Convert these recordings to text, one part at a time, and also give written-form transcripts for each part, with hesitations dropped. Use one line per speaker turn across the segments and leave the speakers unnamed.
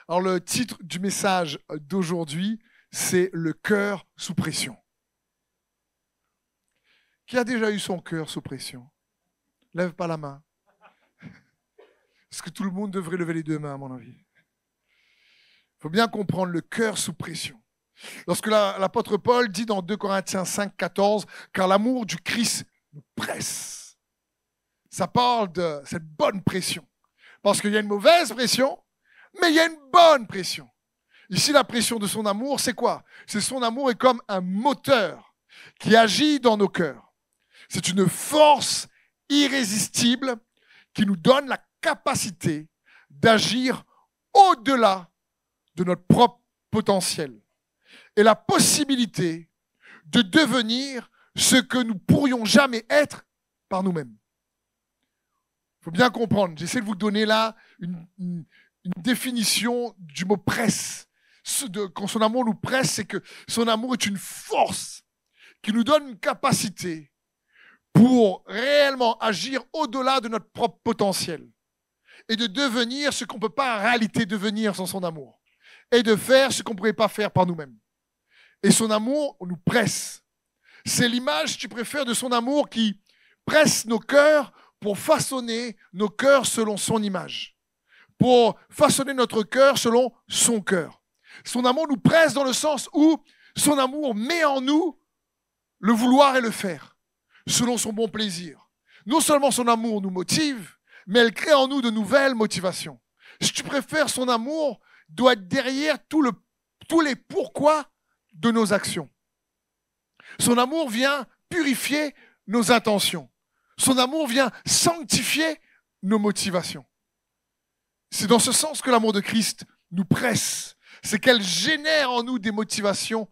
Alors le titre du message d'aujourd'hui, c'est le cœur sous pression. Qui a déjà eu son cœur sous pression? Lève pas la main. Est-ce que tout le monde devrait lever les deux mains, à mon avis? Il faut bien comprendre le cœur sous pression. Lorsque l'apôtre Paul dit dans 2 Corinthiens 5, 14, « Car l'amour du Christ nous presse », ça parle de cette bonne pression. Parce qu'il y a une mauvaise pression, mais il y a une bonne pression. Ici, la pression de son amour, c'est quoi? C'est son amour est comme un moteur qui agit dans nos cœurs. C'est une force irrésistible qui nous donne la capacité d'agir au-delà de notre propre potentiel et la possibilité de devenir ce que nous pourrions jamais être par nous-mêmes. Il faut bien comprendre, j'essaie de vous donner là une définition du mot presse. Quand son amour nous presse, c'est que son amour est une force qui nous donne une capacité pour réellement agir au-delà de notre propre potentiel et de devenir ce qu'on ne peut pas en réalité devenir sans son amour et de faire ce qu'on ne pourrait pas faire par nous-mêmes. Et son amour nous presse. C'est l'image, si tu préfères, de son amour qui presse nos cœurs pour façonner nos cœurs selon son image, pour façonner notre cœur selon son cœur. Son amour nous presse dans le sens où son amour met en nous le vouloir et le faire, selon son bon plaisir. Non seulement son amour nous motive, mais elle crée en nous de nouvelles motivations. Si tu préfères, son amour doit être derrière tous les pourquoi de nos actions. Son amour vient purifier nos intentions. Son amour vient sanctifier nos motivations. C'est dans ce sens que l'amour de Christ nous presse. C'est qu'elle génère en nous des motivations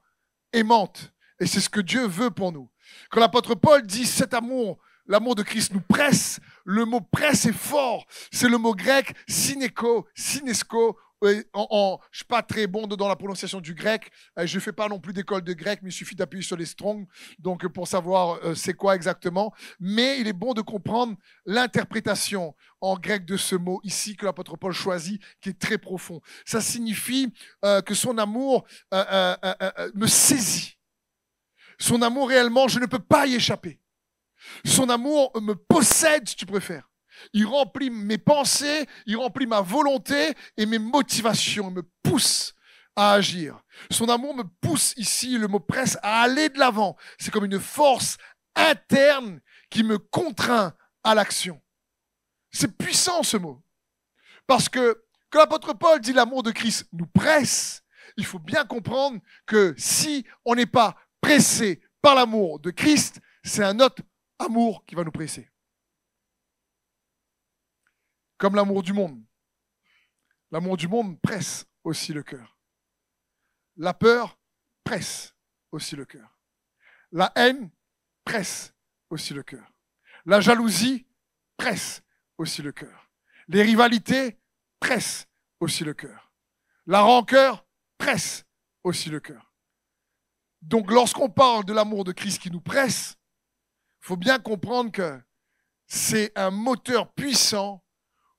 aimantes. Et c'est ce que Dieu veut pour nous. Quand l'apôtre Paul dit cet amour, l'amour de Christ nous presse, le mot presse est fort. C'est le mot grec synesco. Je ne suis pas très bon dans la prononciation du grec. Je ne fais pas non plus d'école de grec, mais il suffit d'appuyer sur les strong donc pour savoir c'est quoi exactement. Mais il est bon de comprendre l'interprétation en grec de ce mot ici que l'apôtre Paul choisit, qui est très profond. Ça signifie que son amour me saisit. Son amour réellement, je ne peux pas y échapper. Son amour me possède, si tu préfères. Il remplit mes pensées, il remplit ma volonté et mes motivations, il me pousse à agir. Son amour me pousse ici, le mot presse, à aller de l'avant. C'est comme une force interne qui me contraint à l'action. C'est puissant ce mot. Parce que quand l'apôtre Paul dit l'amour de Christ nous presse, il faut bien comprendre que si on n'est pas pressé par l'amour de Christ, c'est un autre amour qui va nous presser. Comme l'amour du monde. L'amour du monde presse aussi le cœur. La peur presse aussi le cœur. La haine presse aussi le cœur. La jalousie presse aussi le cœur. Les rivalités pressent aussi le cœur. La rancœur presse aussi le cœur. Donc lorsqu'on parle de l'amour de Christ qui nous presse, il faut bien comprendre que c'est un moteur puissant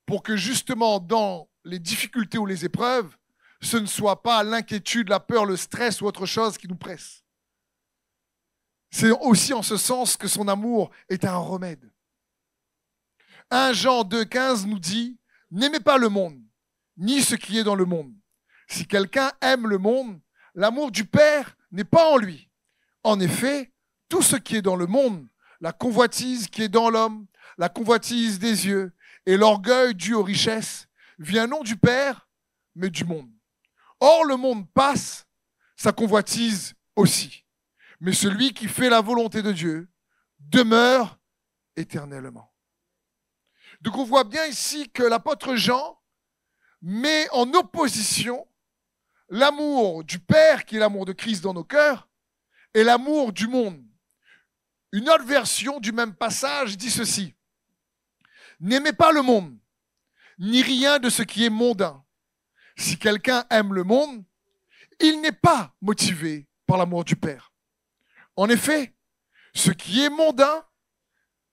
pour que justement dans les difficultés ou les épreuves, ce ne soit pas l'inquiétude, la peur, le stress ou autre chose qui nous presse. C'est aussi en ce sens que son amour est un remède. 1 Jean 2,15 nous dit « N'aimez pas le monde, ni ce qui est dans le monde. Si quelqu'un aime le monde, l'amour du Père n'est pas en lui. En effet, tout ce qui est dans le monde, la convoitise qui est dans l'homme, la convoitise des yeux et l'orgueil dû aux richesses, vient non du Père, mais du monde. Or, le monde passe, sa convoitise aussi. Mais celui qui fait la volonté de Dieu demeure éternellement. » Donc on voit bien ici que l'apôtre Jean met en opposition l'amour du Père, qui est l'amour de Christ dans nos cœurs, et l'amour du monde. Une autre version du même passage dit ceci. « N'aimez pas le monde, ni rien de ce qui est mondain. Si quelqu'un aime le monde, il n'est pas motivé par l'amour du Père. En effet, ce qui est mondain,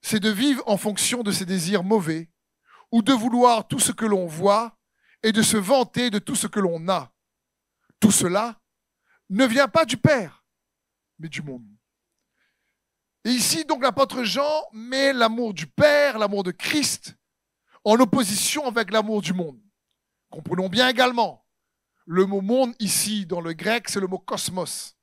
c'est de vivre en fonction de ses désirs mauvais ou de vouloir tout ce que l'on voit et de se vanter de tout ce que l'on a. Tout cela ne vient pas du Père, mais du monde. Et ici, donc, l'apôtre Jean met l'amour du Père, l'amour de Christ, en opposition avec l'amour du monde. Comprenons bien également, le mot monde ici, dans le grec, c'est le mot cosmos.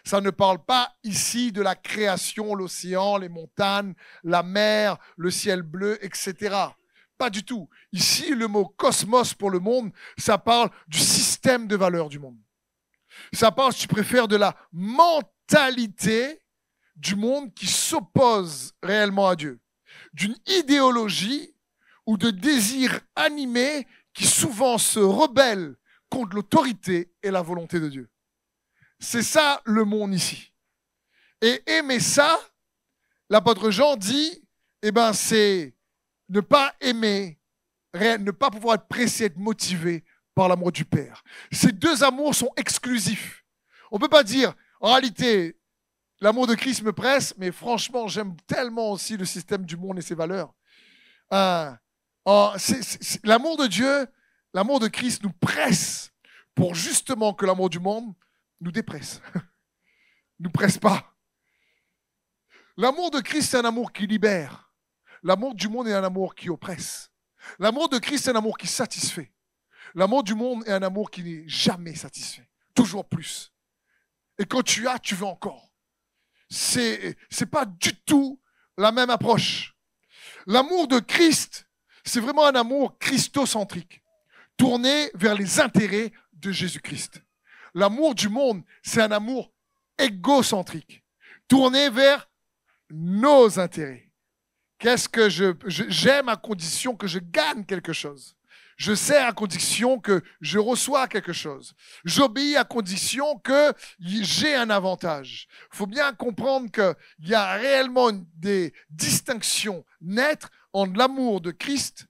Ça ne parle pas ici de la création, l'océan, les montagnes, la mer, le ciel bleu, etc. Pas du tout. Ici, le mot cosmos pour le monde, ça parle du système de valeurs du monde. Ça parle, si tu préfères, de la mentalité du monde qui s'oppose réellement à Dieu. D'une idéologie ou de désirs animés qui souvent se rebellent contre l'autorité et la volonté de Dieu. C'est ça le monde ici. Et aimer ça, l'apôtre Jean dit, c'est ne pas aimer, ne pas pouvoir être pressé, être motivé par l'amour du Père. Ces deux amours sont exclusifs. On ne peut pas dire, en réalité, l'amour de Christ me presse, mais franchement, j'aime tellement aussi le système du monde et ses valeurs. L'amour de Dieu, l'amour de Christ nous presse pour justement que l'amour du monde nous dépresse. Nous presse pas. L'amour de Christ, c'est un amour qui libère. L'amour du monde est un amour qui oppresse. L'amour de Christ, c'est un amour qui satisfait. L'amour du monde est un amour qui n'est jamais satisfait. Toujours plus. Et quand tu as, tu veux encore. C'est pas du tout la même approche. L'amour de Christ, c'est vraiment un amour christocentrique, tourné vers les intérêts de Jésus-Christ. L'amour du monde, c'est un amour égocentrique, tourné vers nos intérêts. Qu'est-ce que j'aime à condition que je gagne quelque chose. Je sers à condition que je reçois quelque chose. J'obéis à condition que j'ai un avantage. Il faut bien comprendre qu'il y a réellement des distinctions nettes entre l'amour de Christ,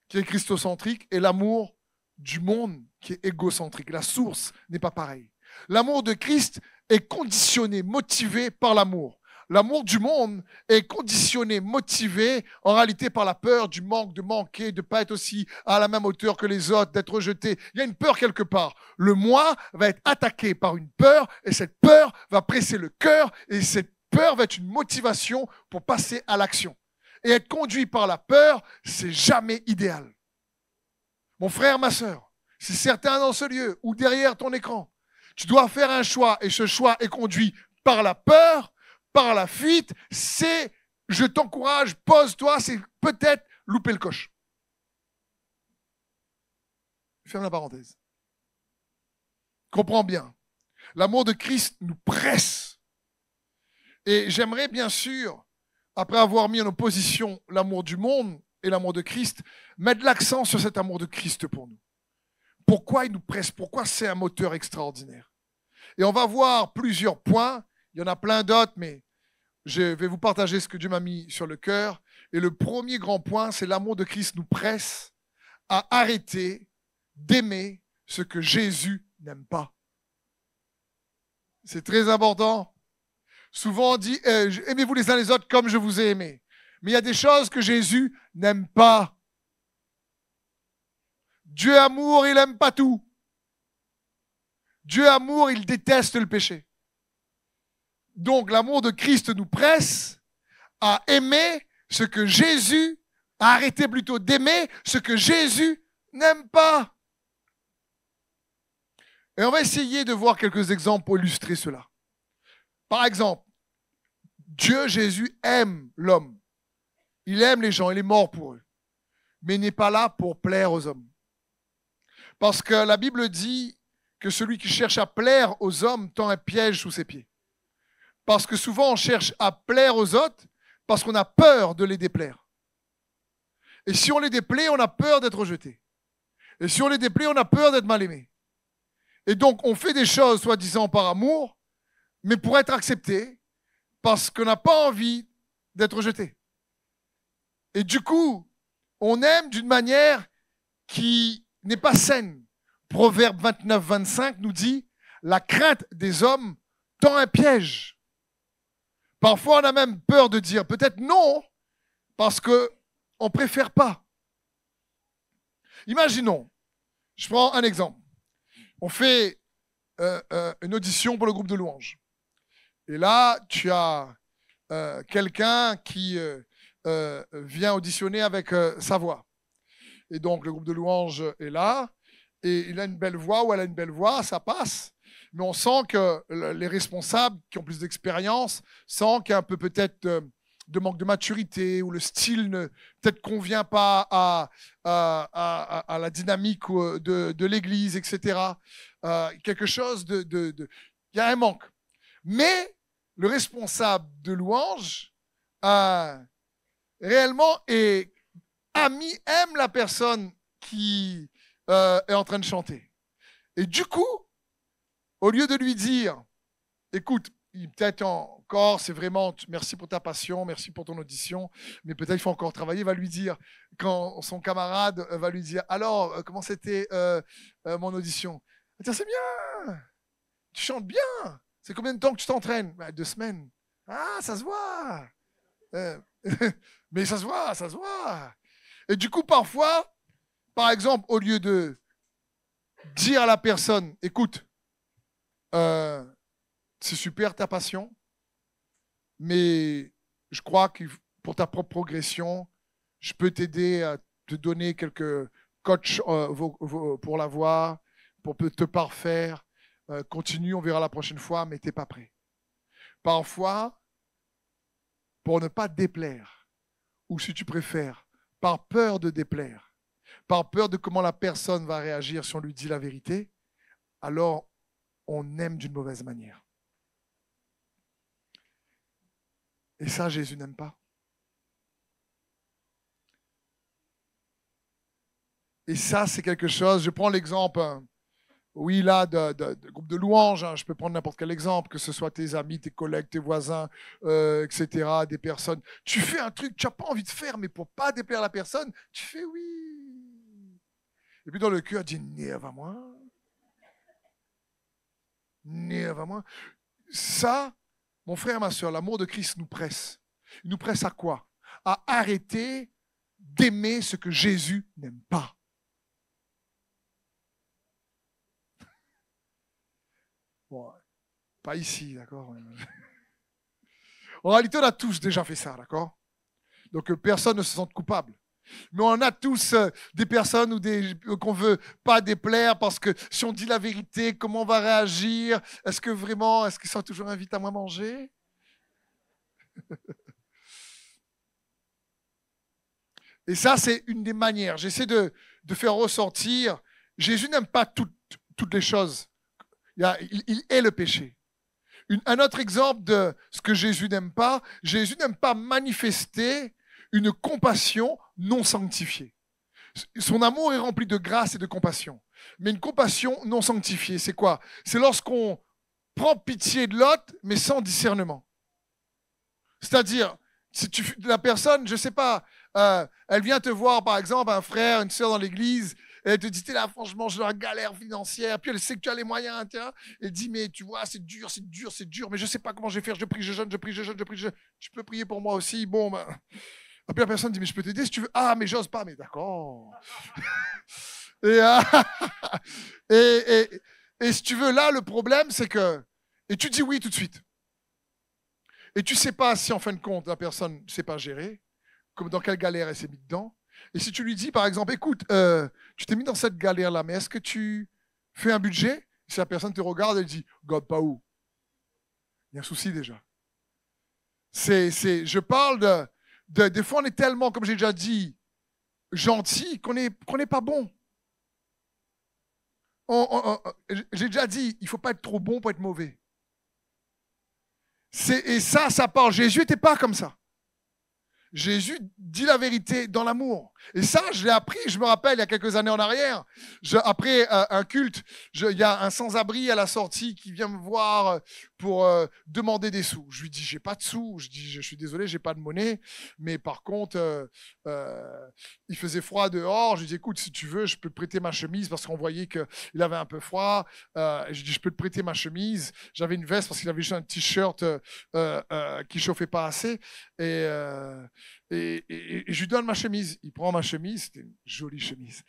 qui est christocentrique, et l'amour du monde, qui est égocentrique. La source n'est pas pareille. L'amour de Christ est conditionné, motivé par l'amour. L'amour du monde est conditionné, motivé en réalité par la peur du manque, de manquer, de ne pas être aussi à la même hauteur que les autres, d'être rejeté. Il y a une peur quelque part. Le moi va être attaqué par une peur et cette peur va presser le cœur et cette peur va être une motivation pour passer à l'action. Et être conduit par la peur, c'est jamais idéal. Mon frère, ma sœur, si certains dans ce lieu ou derrière ton écran, tu dois faire un choix et ce choix est conduit par la peur, par la fuite, je t'encourage, pose-toi, c'est peut-être louper le coche. Ferme la parenthèse. Comprends bien. L'amour de Christ nous presse. Et j'aimerais bien sûr, après avoir mis en opposition l'amour du monde et l'amour de Christ, mettre l'accent sur cet amour de Christ pour nous. Pourquoi il nous presse? Pourquoi c'est un moteur extraordinaire? Et on va voir plusieurs points. Il y en a plein d'autres, mais je vais vous partager ce que Dieu m'a mis sur le cœur. Et le premier grand point, c'est l'amour de Christ nous presse à arrêter d'aimer ce que Jésus n'aime pas. C'est très important. Souvent on dit, aimez-vous les uns les autres comme je vous ai aimé. Mais il y a des choses que Jésus n'aime pas. Dieu est amour, il n'aime pas tout. Dieu est amour, il déteste le péché. Donc l'amour de Christ nous presse à aimer ce que Jésus, à arrêter plutôt d'aimer ce que Jésus n'aime pas. Et on va essayer de voir quelques exemples pour illustrer cela. Par exemple, Dieu, Jésus, aime l'homme. Il aime les gens, il est mort pour eux. Mais il n'est pas là pour plaire aux hommes. Parce que la Bible dit que celui qui cherche à plaire aux hommes tend un piège sous ses pieds. Parce que souvent on cherche à plaire aux autres parce qu'on a peur de les déplaire. Et si on les déplaît, on a peur d'être rejeté. Et si on les déplaît, on a peur d'être mal aimé. Et donc on fait des choses soi-disant par amour, mais pour être accepté, parce qu'on n'a pas envie d'être rejeté. Et du coup, on aime d'une manière qui n'est pas saine. Proverbe 29, 25 nous dit « La crainte des hommes tend un piège ». Parfois, on a même peur de dire peut-être non, parce qu'on ne préfère pas. Imaginons, Je prends un exemple. On fait une audition pour le groupe de louanges. Et là, tu as quelqu'un qui vient auditionner avec sa voix. Et donc, le groupe de louanges est là. Et il a une belle voix ou elle a une belle voix, ça passe. Mais on sent que les responsables qui ont plus d'expérience sentent qu'il y a un peu peut-être de manque de maturité ou le style ne peut-être convient pas à la dynamique de l'Église, etc. Quelque chose il y a un manque. Mais le responsable de louange réellement aime la personne qui est en train de chanter. Et du coup, au lieu de lui dire, écoute, peut-être encore, c'est vraiment, merci pour ta passion, merci pour ton audition, mais peut-être il faut encore travailler, va lui dire, quand son camarade va lui dire, alors, comment c'était mon audition? Il va dire, c'est bien, tu chantes bien, c'est combien de temps que tu t'entraînes? 2 semaines. Ah, ça se voit. Mais ça se voit, ça se voit. Et du coup, parfois, par exemple, au lieu de dire à la personne, écoute, c'est super ta passion, mais je crois que pour ta propre progression, je peux t'aider à te donner quelques coachs pour la voix, pour te parfaire. Continue, on verra la prochaine fois, mais tu n'es pas prêt. Parfois, pour ne pas déplaire, ou si tu préfères, par peur de déplaire, par peur de comment la personne va réagir si on lui dit la vérité, alors on aime d'une mauvaise manière. Et ça, Jésus n'aime pas. Et ça, c'est quelque chose, je prends l'exemple, oui, là, de groupe de louanges, hein, je peux prendre n'importe quel exemple, que ce soit tes amis, tes collègues, tes voisins, etc., des personnes. Tu fais un truc que tu n'as pas envie de faire, mais pour ne pas déplaire la personne, tu fais oui. Et puis dans le cœur, dis, nerve à moi. Nerve à moi. Ça, mon frère, ma soeur, l'amour de Christ nous presse. Il nous presse à quoi? À arrêter d'aimer ce que Jésus n'aime pas. Bon, pas ici, d'accord? En réalité, on a tous déjà fait ça, d'accord? Donc, personne ne se sente coupable. Mais on a tous des personnes qu'on ne veut pas déplaire parce que si on dit la vérité, comment on va réagir? Est-ce qu'ils sont toujours invités à moi manger? Et ça, c'est une des manières. J'essaie de faire ressortir. Jésus n'aime pas toutes les choses. Il est le péché. Un autre exemple de ce que Jésus n'aime pas manifester une compassion non sanctifiée. Son amour est rempli de grâce et de compassion. Mais une compassion non sanctifiée, c'est quoi? C'est lorsqu'on prend pitié de l'autre, mais sans discernement. C'est-à-dire, si la personne, je ne sais pas, elle vient te voir, par exemple, un frère, une sœur dans l'église, et elle te dit, là, franchement, j'ai la galère financière. Puis elle sait que tu as les moyens. Elle dit, mais tu vois, c'est dur, mais je ne sais pas comment je vais faire. Je prie, je jeûne. Tu peux prier pour moi aussi. Bon, ben. Et puis la personne dit, mais je peux t'aider si tu veux. Ah, mais j'ose pas. Mais d'accord. et si tu veux, là, le problème, c'est que... Et tu dis oui tout de suite. Et tu ne sais pas si, en fin de compte, la personne ne sait pas gérer, comme dans quelle galère elle s'est mise dedans. Et si tu lui dis, par exemple, écoute, tu t'es mis dans cette galère-là, mais est-ce que tu fais un budget? Si la personne te regarde, elle dit, God, pas où? Il y a un souci déjà. Je parle des fois, on est tellement, comme j'ai déjà dit, gentil qu'on n'est pas bon. J'ai déjà dit, il ne faut pas être trop bon pour être mauvais. Et ça parle. Jésus n'était pas comme ça. Jésus dit la vérité dans l'amour. Et ça, je l'ai appris, je me rappelle, il y a quelques années en arrière. Après un culte, il y a un sans-abri à la sortie qui vient me voir pour demander des sous. Je lui dis, j'ai pas de sous. Je dis, je suis désolé, j'ai pas de monnaie. Mais par contre, il faisait froid dehors. Je lui dis, écoute, si tu veux, je peux te prêter ma chemise parce qu'on voyait qu'il avait un peu froid. Et je dis, je peux te prêter ma chemise. J'avais une veste parce qu'il avait juste un t-shirt qui chauffait pas assez. Et je lui donne ma chemise. Il prend ma chemise, c'était une jolie chemise.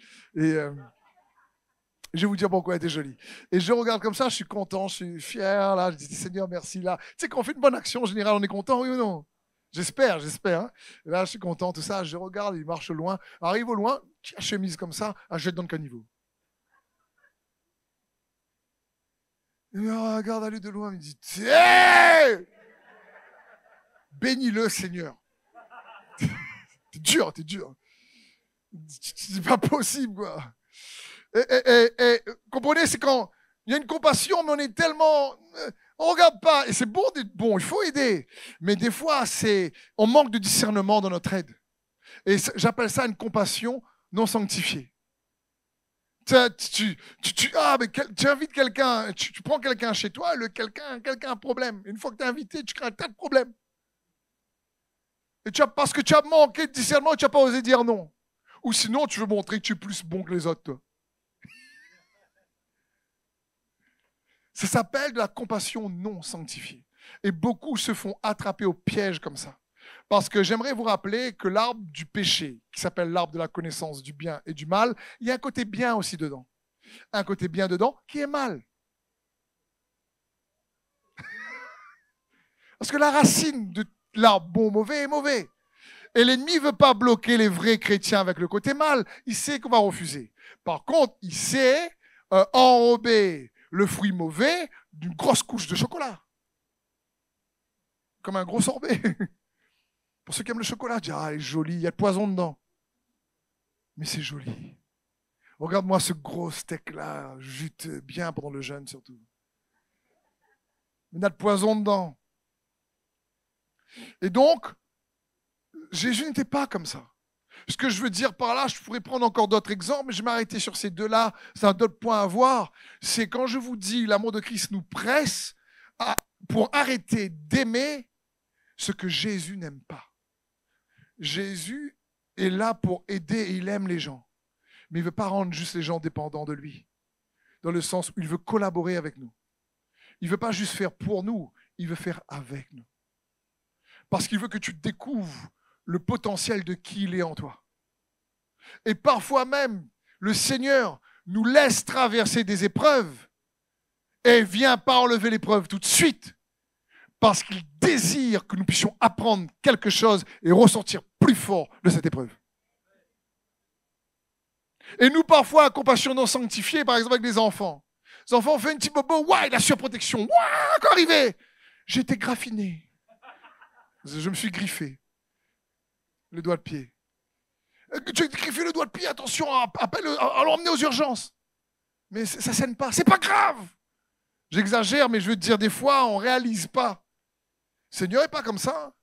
Je vais vous dire pourquoi elle était jolie. Et je regarde comme ça, je suis content, je suis fier. Là, je dis Seigneur, merci. Là, tu sais, quand on fait une bonne action, en général, on est content, oui ou non? J'espère. Hein. Et là, je suis content, tout ça. Je regarde, il marche loin. Arrive au loin, la chemise comme ça, elle jette dans le caniveau. Il me regarde aller de loin, il me dit hey bénis-le, Seigneur. T'es dur. C'est pas possible, quoi. Et comprenez, c'est quand il y a une compassion, mais on est tellement... on regarde pas. Et c'est bon d'être bon, il faut aider. Mais des fois, on manque de discernement dans notre aide. Et j'appelle ça une compassion non sanctifiée. Tu invites quelqu'un, tu prends quelqu'un chez toi, quelqu'un a un problème. Une fois que tu es invité, tu crées un tas de problèmes. Et parce que tu as manqué de discernement, tu n'as pas osé dire non. Ou sinon, tu veux montrer que tu es plus bon que les autres, toi. Ça s'appelle de la compassion non sanctifiée. Et beaucoup se font attraper au piège comme ça. Parce que j'aimerais vous rappeler que l'arbre du péché, qui s'appelle l'arbre de la connaissance du bien et du mal, il y a un côté bien aussi dedans. Un côté bien dedans qui est mal. Parce que la racine de l'arbre bon mauvais est mauvais. Et l'ennemi ne veut pas bloquer les vrais chrétiens avec le côté mal. Il sait qu'on va refuser. Par contre, il sait enrober le fruit mauvais d'une grosse couche de chocolat. Comme un gros sorbet. Pour ceux qui aiment le chocolat, ils disent ah, il est joli, il y a de poison dedans. Mais c'est joli. Regarde-moi ce gros steak-là, jute bien pendant le jeûne surtout. Il y a de poison dedans. Et donc, Jésus n'était pas comme ça. Ce que je veux dire par là, je pourrais prendre encore d'autres exemples, mais je vais m'arrêter sur ces deux-là. C'est un autre point à voir. C'est quand je vous dis l'amour de Christ nous presse pour arrêter d'aimer ce que Jésus n'aime pas. Jésus est là pour aider et il aime les gens. Mais il ne veut pas rendre juste les gens dépendants de lui. Dans le sens où il veut collaborer avec nous. Il ne veut pas juste faire pour nous, il veut faire avec nous. Parce qu'il veut que tu découvres le potentiel de qui il est en toi. Et parfois même, le Seigneur nous laisse traverser des épreuves et vient pas enlever l'épreuve tout de suite parce qu'il désire que nous puissions apprendre quelque chose et ressortir plus fort de cette épreuve. Et nous, parfois, à compassion non sanctifiée, par exemple avec des enfants. Les enfants ont fait un petit bobo, ouais, la surprotection, ouais, quand arrivé, j'ai été graffiné. Je me suis griffé le doigt de pied. Tu as griffé le doigt de pied, attention, appelle, à l'emmener aux urgences. Mais ça ne saigne pas, c'est pas grave. J'exagère, mais je veux te dire, des fois, on ne réalise pas. Le Seigneur n'est pas comme ça.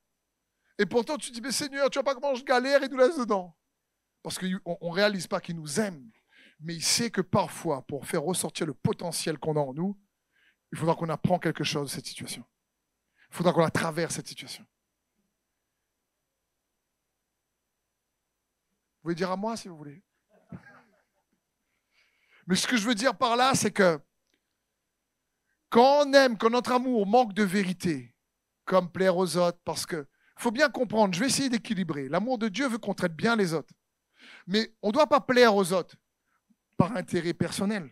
Et pourtant, tu te dis, mais Seigneur, tu ne vois pas comment je galère et nous laisse dedans. Parce qu'on ne réalise pas qu'il nous aime. Mais il sait que parfois, pour faire ressortir le potentiel qu'on a en nous, il faudra qu'on apprenne quelque chose de cette situation. Il faudra qu'on la traverse, cette situation. Vous pouvez dire à moi si vous voulez. Mais ce que je veux dire par là, c'est que quand on aime, quand notre amour manque de vérité, comme plaire aux autres, parce que faut bien comprendre, je vais essayer d'équilibrer. L'amour de Dieu veut qu'on traite bien les autres. Mais on ne doit pas plaire aux autres par intérêt personnel.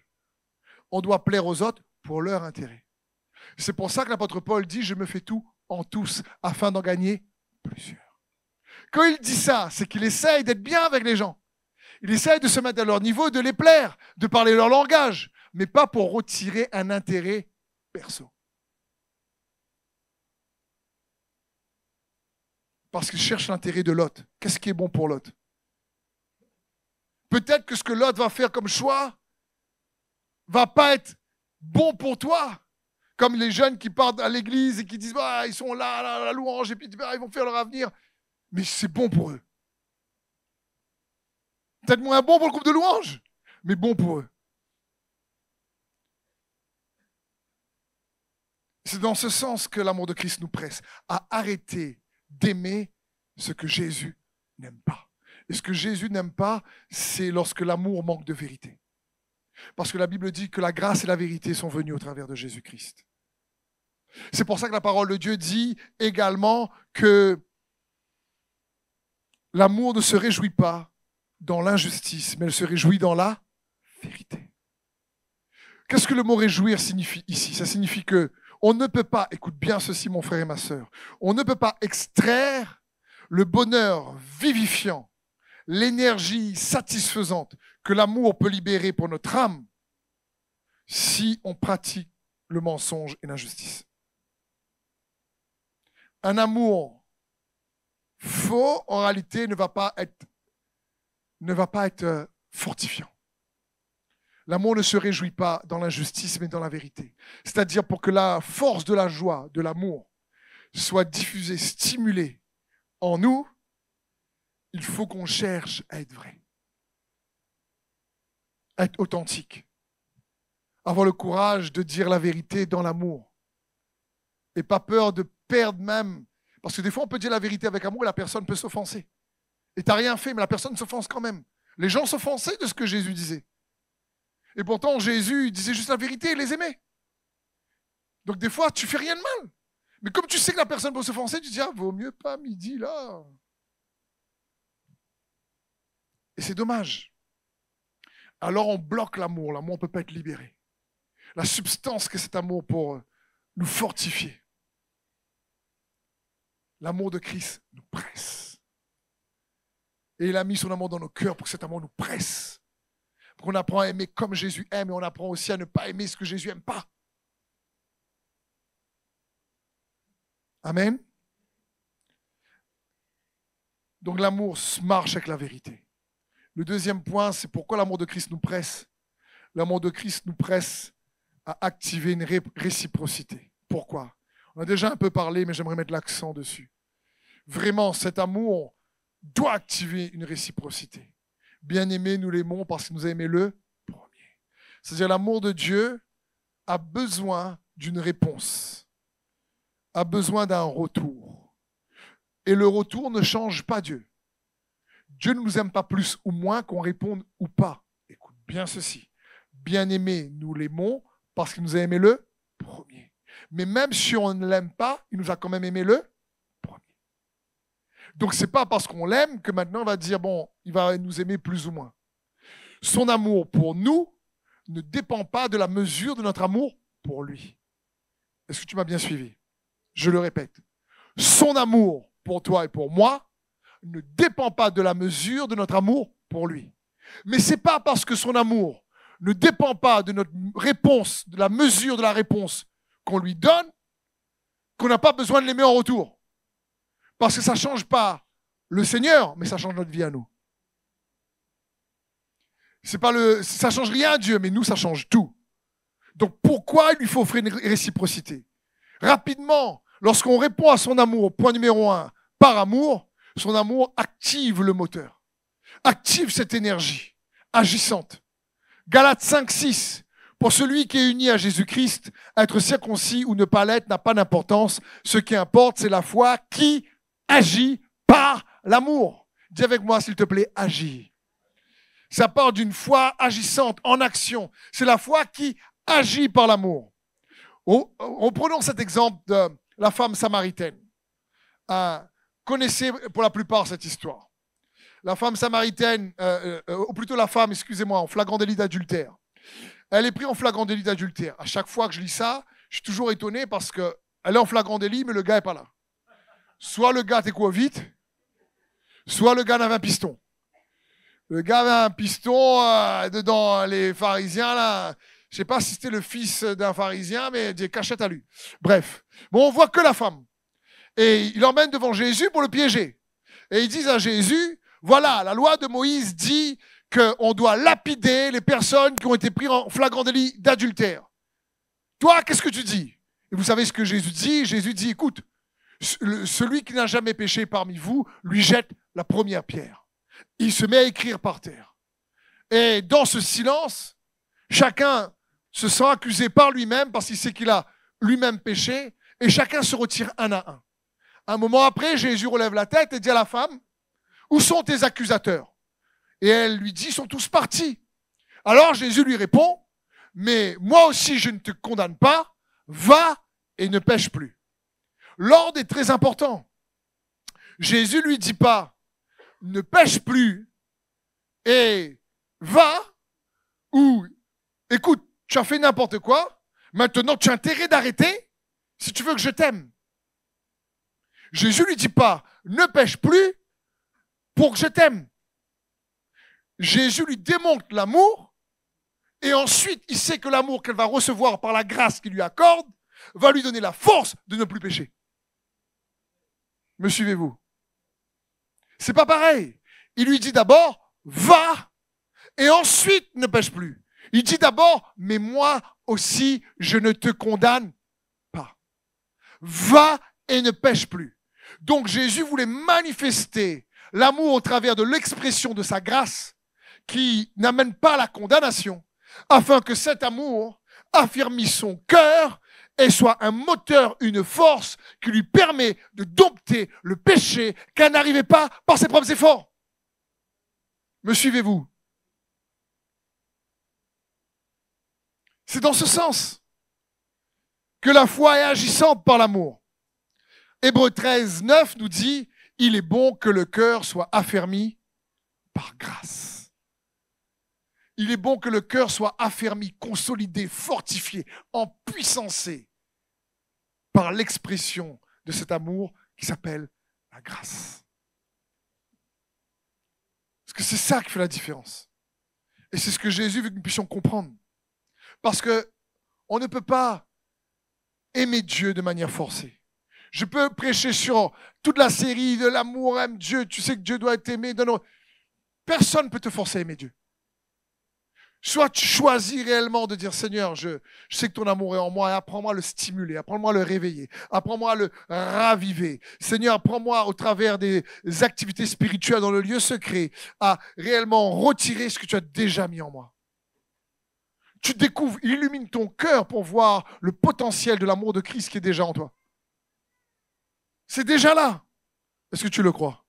On doit plaire aux autres pour leur intérêt. C'est pour ça que l'apôtre Paul dit « Je me fais tout en tous afin d'en gagner plusieurs ». Quand il dit ça, c'est qu'il essaye d'être bien avec les gens. Il essaye de se mettre à leur niveau, de les plaire, de parler leur langage, mais pas pour retirer un intérêt perso. Parce qu'il cherche l'intérêt de l'autre. Qu'est-ce qui est bon pour l'autre? Peut-être que ce que l'autre va faire comme choix va pas être bon pour toi. Comme les jeunes qui partent à l'église et qui disent bah, ils sont là, à la louange, et puis bah, ils vont faire leur avenir. Mais c'est bon pour eux. Peut-être moins bon pour le groupe de louange, mais bon pour eux. C'est dans ce sens que l'amour de Christ nous presse à arrêter d'aimer ce que Jésus n'aime pas. Et ce que Jésus n'aime pas, c'est lorsque l'amour manque de vérité. Parce que la Bible dit que la grâce et la vérité sont venues au travers de Jésus-Christ. C'est pour ça que la parole de Dieu dit également que l'amour ne se réjouit pas dans l'injustice, mais elle se réjouit dans la vérité. Qu'est-ce que le mot réjouir signifie ici? Ça signifie que on ne peut pas, écoute bien ceci mon frère et ma sœur, on ne peut pas extraire le bonheur vivifiant, l'énergie satisfaisante que l'amour peut libérer pour notre âme si on pratique le mensonge et l'injustice. Un amour faux, en réalité, ne va pas être fortifiant. L'amour ne se réjouit pas dans l'injustice, mais dans la vérité. C'est-à-dire pour que la force de la joie, de l'amour, soit diffusée, stimulée en nous, il faut qu'on cherche à être vrai, à être authentique, avoir le courage de dire la vérité dans l'amour et pas peur de perdre même. Parce que des fois, on peut dire la vérité avec amour et la personne peut s'offenser. Et tu n'as rien fait, mais la personne s'offense quand même. Les gens s'offensaient de ce que Jésus disait. Et pourtant, Jésus disait juste la vérité et les aimait. Donc des fois, tu fais rien de mal. Mais comme tu sais que la personne peut s'offenser, tu dis, ah, vaut mieux pas midi là. Et c'est dommage. Alors on bloque l'amour. L'amour ne peut pas être libéré. La substance que cet amour pour nous fortifier. L'amour de Christ nous presse. Et il a mis son amour dans nos cœurs pour que cet amour nous presse. Pour qu'on apprend à aimer comme Jésus aime et on apprend aussi à ne pas aimer ce que Jésus n'aime pas. Amen. Donc l'amour marche avec la vérité. Le deuxième point, c'est pourquoi l'amour de Christ nous presse. L'amour de Christ nous presse à activer une réciprocité. Pourquoi? On a déjà un peu parlé, mais j'aimerais mettre l'accent dessus. Vraiment, cet amour doit activer une réciprocité. Bien-aimé, nous l'aimons parce qu'il nous a aimé le premier. C'est-à-dire l'amour de Dieu a besoin d'une réponse, a besoin d'un retour. Et le retour ne change pas Dieu. Dieu ne nous aime pas plus ou moins qu'on réponde ou pas. Écoute bien ceci. Bien-aimé, nous l'aimons parce qu'il nous a aimé le premier. Mais même si on ne l'aime pas, il nous a quand même aimé le premier. Donc ce n'est pas parce qu'on l'aime que maintenant on va dire, bon, il va nous aimer plus ou moins. Son amour pour nous ne dépend pas de la mesure de notre amour pour lui. Est-ce que tu m'as bien suivi? Je le répète. Son amour pour toi et pour moi ne dépend pas de la mesure de notre amour pour lui. Mais ce n'est pas parce que son amour ne dépend pas de notre réponse, de la mesure de la réponse qu'on lui donne, qu'on n'a pas besoin de l'aimer en retour. Parce que ça ne change pas le Seigneur, mais ça change notre vie à nous. Ça ne change rien à Dieu, mais nous, ça change tout. Donc pourquoi il lui faut offrir une réciprocité? Rapidement, lorsqu'on répond à son amour, point numéro 1, par amour, son amour active le moteur, active cette énergie agissante. Galates 5, 6. Pour celui qui est uni à Jésus-Christ, être circoncis ou ne pas l'être n'a pas d'importance. Ce qui importe, c'est la foi qui agit par l'amour. Dis avec moi, s'il te plaît, agis. Ça part d'une foi agissante, en action. C'est la foi qui agit par l'amour. On prenons cet exemple de la femme samaritaine. Connaissez pour la plupart cette histoire. La femme samaritaine, ou plutôt la femme, excusez-moi, en flagrant délit d'adultère. Elle est prise en flagrant délit d'adultère. À chaque fois que je lis ça, je suis toujours étonné parce qu'elle est en flagrant délit, mais le gars n'est pas là. Soit le gars t'écoute vite, soit le gars avait un piston. Le gars avait un piston dedans les pharisiens, là. Je ne sais pas si c'était le fils d'un pharisien, mais des cachettes à lui. Bref. Bon, on voit que la femme. Et il l'emmène devant Jésus pour le piéger. Et ils disent à Jésus, voilà, la loi de Moïse dit qu'on doit lapider les personnes qui ont été prises en flagrant délit d'adultère. Toi, qu'est-ce que tu dis? Et vous savez ce que Jésus dit? Jésus dit, écoute, celui qui n'a jamais péché parmi vous, lui jette la première pierre. Il se met à écrire par terre. Et dans ce silence, chacun se sent accusé par lui-même parce qu'il sait qu'il a lui-même péché et chacun se retire un à un. Un moment après, Jésus relève la tête et dit à la femme, où sont tes accusateurs? Et elle lui dit, ils sont tous partis. Alors Jésus lui répond, mais moi aussi je ne te condamne pas, va et ne pêche plus. L'ordre est très important. Jésus lui dit pas, ne pêche plus et va, ou écoute, tu tu as fait n'importe quoi. Maintenant, tu as intérêt d'arrêter si tu veux que je t'aime. Jésus lui dit pas, ne pêche plus pour que je t'aime. Jésus lui démontre l'amour et ensuite, il sait que l'amour qu'elle va recevoir par la grâce qu'il lui accorde va lui donner la force de ne plus pécher. Me suivez-vous? C'est pas pareil. Il lui dit d'abord, va, et ensuite ne pêche plus. Il dit d'abord, mais moi aussi, je ne te condamne pas. Va et ne pêche plus. Donc Jésus voulait manifester l'amour au travers de l'expression de sa grâce qui n'amène pas à la condamnation, afin que cet amour affermisse son cœur et soit un moteur, une force qui lui permet de dompter le péché qu'elle n'arrivait pas par ses propres efforts. Me suivez-vous? C'est dans ce sens que la foi est agissante par l'amour. Hébreux 13, 9 nous dit « Il est bon que le cœur soit affermi par grâce ». Il est bon que le cœur soit affermi, consolidé, fortifié, empuissancé par l'expression de cet amour qui s'appelle la grâce. Parce que c'est ça qui fait la différence. Et c'est ce que Jésus veut que nous puissions comprendre. Parce qu'on ne peut pas aimer Dieu de manière forcée. Je peux prêcher sur toute la série de l'amour, aime Dieu, tu sais que Dieu doit être aimé. Personne ne peut te forcer à aimer Dieu. Soit tu choisis réellement de dire, Seigneur, je sais que ton amour est en moi, et apprends-moi à le stimuler, apprends-moi à le réveiller, apprends-moi à le raviver. Seigneur, apprends-moi au travers des activités spirituelles dans le lieu secret à réellement retirer ce que tu as déjà mis en moi. Tu découvres, illumine ton cœur pour voir le potentiel de l'amour de Christ qui est déjà en toi. C'est déjà là. Est-ce que tu le crois?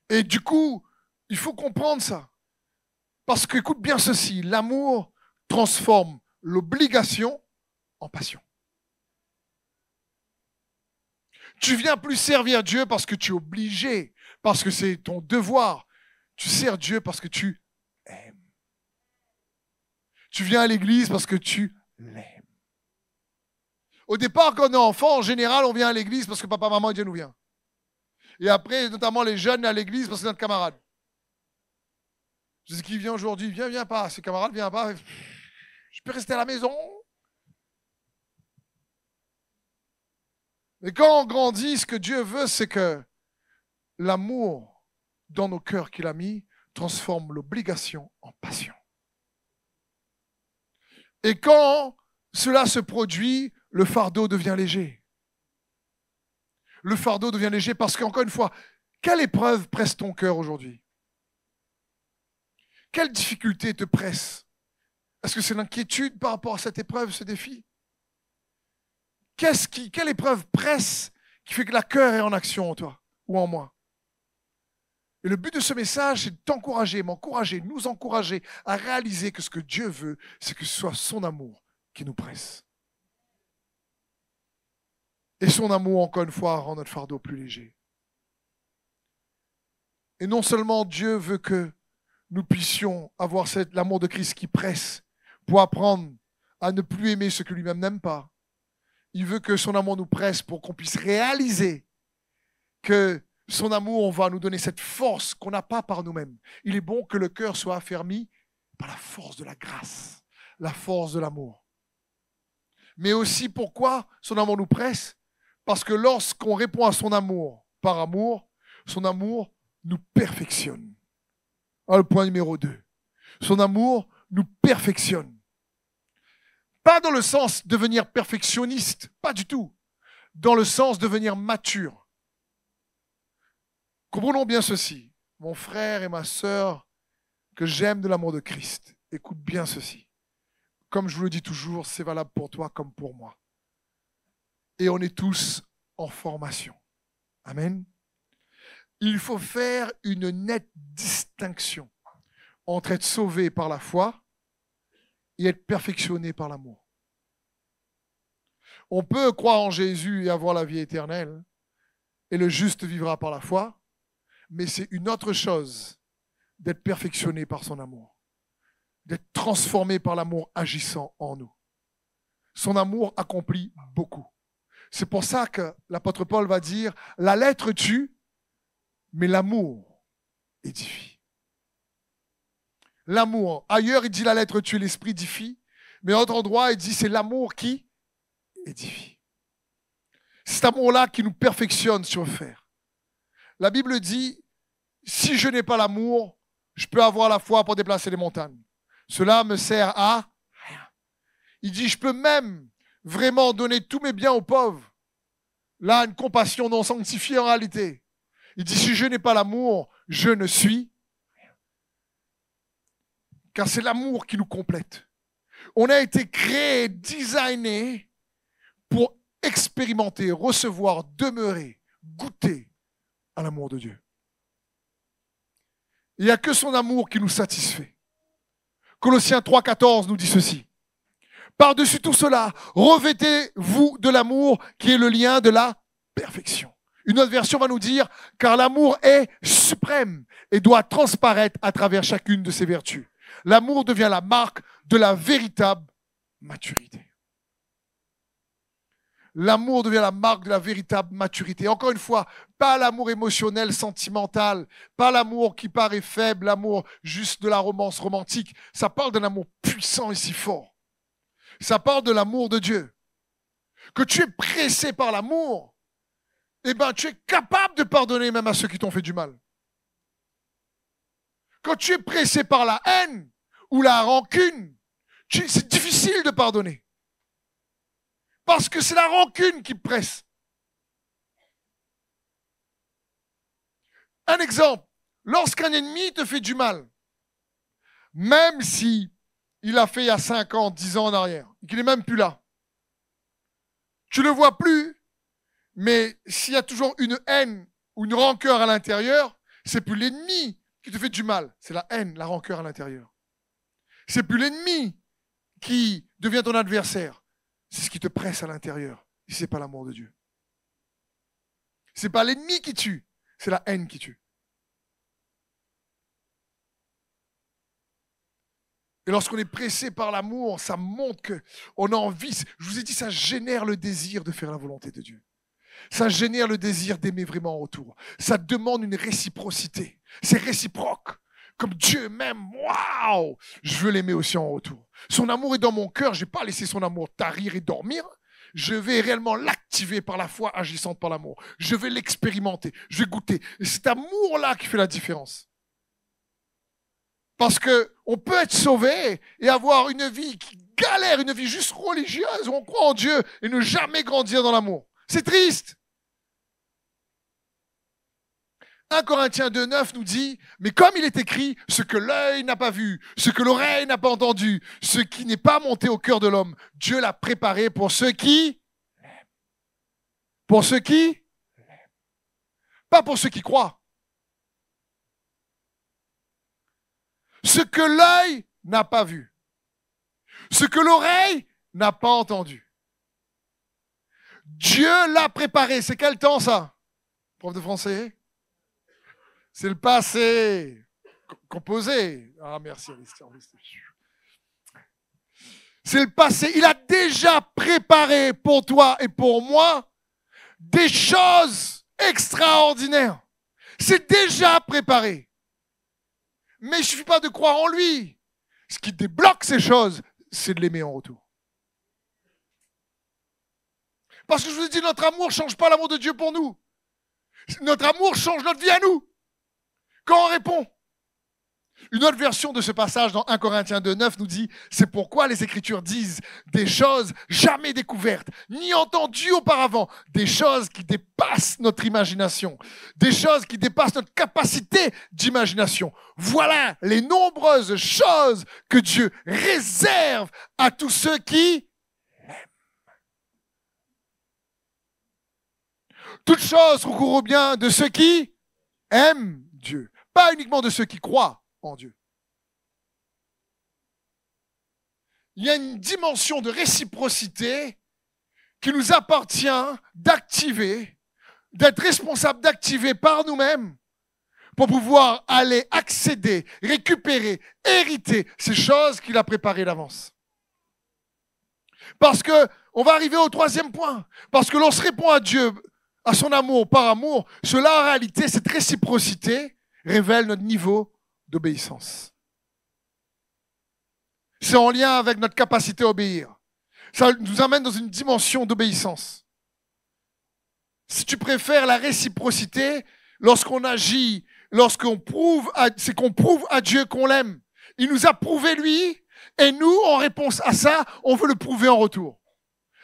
Et du coup, il faut comprendre ça. Parce que, écoute bien ceci, l'amour transforme l'obligation en passion. Tu viens plus servir Dieu parce que tu es obligé, parce que c'est ton devoir. Tu sers Dieu parce que tu aimes. Tu viens à l'église parce que tu l'aimes. Au départ, quand on est enfant, en général, on vient à l'église parce que papa, maman, Dieu nous vient. Et après, notamment les jeunes à l'église parce que c'est notre camarade. Je dis qui vient aujourd'hui, viens pas. Ses camarades, viens pas. Je peux rester à la maison. Mais quand on grandit, ce que Dieu veut, c'est que l'amour dans nos cœurs qu'il a mis transforme l'obligation en passion. Et quand cela se produit, le fardeau devient léger. Le fardeau devient léger parce qu'encore une fois, quelle épreuve presse ton cœur aujourd'hui? Quelle difficulté te presse? Est-ce que c'est l'inquiétude par rapport à cette épreuve, ce défi? Quelle épreuve presse qui fait que la cœur est en action en toi ou en moi? Et le but de ce message, c'est de t'encourager, m'encourager, nous encourager à réaliser que ce que Dieu veut, c'est que ce soit son amour qui nous presse. Et son amour, encore une fois, rend notre fardeau plus léger. Et non seulement Dieu veut que nous puissions avoir l'amour de Christ qui presse pour apprendre à ne plus aimer ce que lui-même n'aime pas. Il veut que son amour nous presse pour qu'on puisse réaliser que son amour va nous donner cette force qu'on n'a pas par nous-mêmes. Il est bon que le cœur soit affermi par la force de la grâce, la force de l'amour. Mais aussi pourquoi son amour nous presse? Parce que lorsqu'on répond à son amour par amour, son amour nous perfectionne. Le point numéro 2. Son amour nous perfectionne. Pas dans le sens de devenir perfectionniste, pas du tout. Dans le sens de devenir mature. Comprenons bien ceci. Mon frère et ma sœur, que j'aime de l'amour de Christ, écoute bien ceci. Comme je vous le dis toujours, c'est valable pour toi comme pour moi. Et on est tous en formation. Amen. Il faut faire une nette distinction entre être sauvé par la foi et être perfectionné par l'amour. On peut croire en Jésus et avoir la vie éternelle, et le juste vivra par la foi, mais c'est une autre chose d'être perfectionné par son amour. d'être transformés par l'amour agissant en nous. Son amour accomplit beaucoup. C'est pour ça que l'apôtre Paul va dire, la lettre tue, mais l'amour édifie. L'amour. Ailleurs, il dit la lettre tue, l'esprit édifie. Mais à autre endroit, il dit c'est l'amour qui édifie. C'est cet amour-là qui nous perfectionne sur le faire. La Bible dit, si je n'ai pas l'amour, je peux avoir la foi pour déplacer les montagnes. Cela me sert à rien. Il dit, je peux même vraiment donner tous mes biens aux pauvres. Là, une compassion non sanctifiée en réalité. Il dit, si je n'ai pas l'amour, je ne suis rien. Car c'est l'amour qui nous complète. On a été créé, designé pour expérimenter, recevoir, demeurer, goûter à l'amour de Dieu. Il n'y a que son amour qui nous satisfait. Colossiens 3,14 nous dit ceci. Par-dessus tout cela, revêtez-vous de l'amour qui est le lien de la perfection. Une autre version va nous dire, car l'amour est suprême et doit transparaître à travers chacune de ses vertus. L'amour devient la marque de la véritable maturité. L'amour devient la marque de la véritable maturité. Encore une fois, pas l'amour émotionnel, sentimental, pas l'amour qui paraît faible, l'amour juste de la romance romantique. Ça parle d'un amour puissant et si fort. Ça parle de l'amour de Dieu. Que tu es pressé par l'amour, eh ben, tu es capable de pardonner même à ceux qui t'ont fait du mal. Quand tu es pressé par la haine ou la rancune, c'est difficile de pardonner. Parce que c'est la rancune qui presse. Un exemple, lorsqu'un ennemi te fait du mal, même si il l'a fait il y a 5 ans, 10 ans en arrière, et qu'il n'est même plus là, tu ne le vois plus, mais s'il y a toujours une haine ou une rancœur à l'intérieur, c'est plus l'ennemi qui te fait du mal, c'est la haine, la rancœur à l'intérieur. C'est plus l'ennemi qui devient ton adversaire, c'est ce qui te presse à l'intérieur, et ce n'est pas l'amour de Dieu. Ce n'est pas l'ennemi qui tue, c'est la haine qui tue. Et lorsqu'on est pressé par l'amour, ça montre qu'on a envie, je vous ai dit, ça génère le désir de faire la volonté de Dieu. Ça génère le désir d'aimer vraiment en retour. Ça demande une réciprocité. C'est réciproque. Comme Dieu m'aime, waouh, je veux l'aimer aussi en retour. Son amour est dans mon cœur, je n'ai pas laissé son amour tarir et dormir. Je vais réellement l'activer par la foi agissante par l'amour. Je vais l'expérimenter, je vais goûter. Et c'est cet amour-là qui fait la différence. Parce qu'on peut être sauvé et avoir une vie qui galère, une vie juste religieuse où on croit en Dieu et ne jamais grandir dans l'amour. C'est triste. 1 Corinthiens 2,9 nous dit, mais comme il est écrit, ce que l'œil n'a pas vu, ce que l'oreille n'a pas entendu, ce qui n'est pas monté au cœur de l'homme, Dieu l'a préparé pour ceux qui l'aiment. Pour ceux qui l'aiment. Pas pour ceux qui croient. Ce que l'œil n'a pas vu, ce que l'oreille n'a pas entendu. Dieu l'a préparé. C'est quel temps ça? Prof de français? C'est le passé. Composé. Ah, merci, Alistair. C'est le passé. Il a déjà préparé pour toi et pour moi des choses extraordinaires. C'est déjà préparé. Mais il ne suffit pas de croire en lui. Ce qui débloque ces choses, c'est de l'aimer en retour. Parce que je vous ai dit, notre amour ne change pas l'amour de Dieu pour nous. Notre amour change notre vie à nous. Quand on répond. Une autre version de ce passage dans 1 Corinthiens 2,9 nous dit, c'est pourquoi les Écritures disent des choses jamais découvertes, ni entendues auparavant, des choses qui dépassent notre imagination, des choses qui dépassent notre capacité d'imagination. Voilà les nombreuses choses que Dieu réserve à tous ceux qui l'aiment. Toutes choses concourent au bien de ceux qui aiment Dieu, pas uniquement de ceux qui croient en Dieu. Il y a une dimension de réciprocité qui nous appartient d'activer, d'être responsable d'activer par nous-mêmes pour pouvoir aller accéder, récupérer, hériter ces choses qu'il a préparées d'avance. Parce que, on va arriver au troisième point, parce que l'on se répond à Dieu, à son amour, par amour, cela en réalité, cette réciprocité révèle notre niveau d'obéissance. C'est en lien avec notre capacité à obéir. Ça nous amène dans une dimension d'obéissance. Si tu préfères la réciprocité, lorsqu'on agit, c'est qu'on prouve à Dieu qu'on l'aime. Il nous a prouvé lui, et nous, en réponse à ça, on veut le prouver en retour.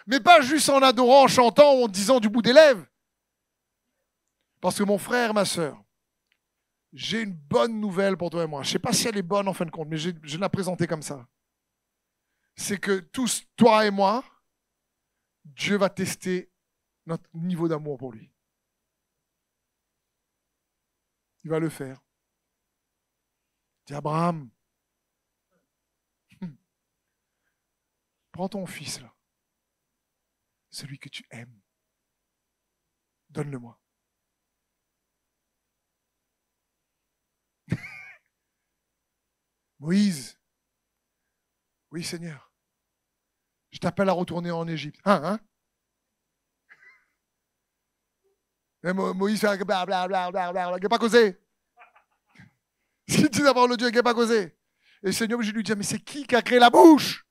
Mais pas juste en adorant, en chantant ou en disant du bout des lèvres. Parce que mon frère, ma sœur, j'ai une bonne nouvelle pour toi et moi. Je ne sais pas si elle est bonne en fin de compte, mais je vais la présenter comme ça. C'est que tous, toi et moi, Dieu va tester notre niveau d'amour pour lui. Il va le faire. Dis Abraham, prends ton fils là, celui que tu aimes, donne-le-moi. Moïse, oui Seigneur, je t'appelle à retourner en Égypte. Hein? Et Moïse fait blablabla, il n'a pas causé. Si tu d'abord le Dieu, il n'a pas causé. Et le Seigneur, je lui dis, mais c'est qui a créé la bouche?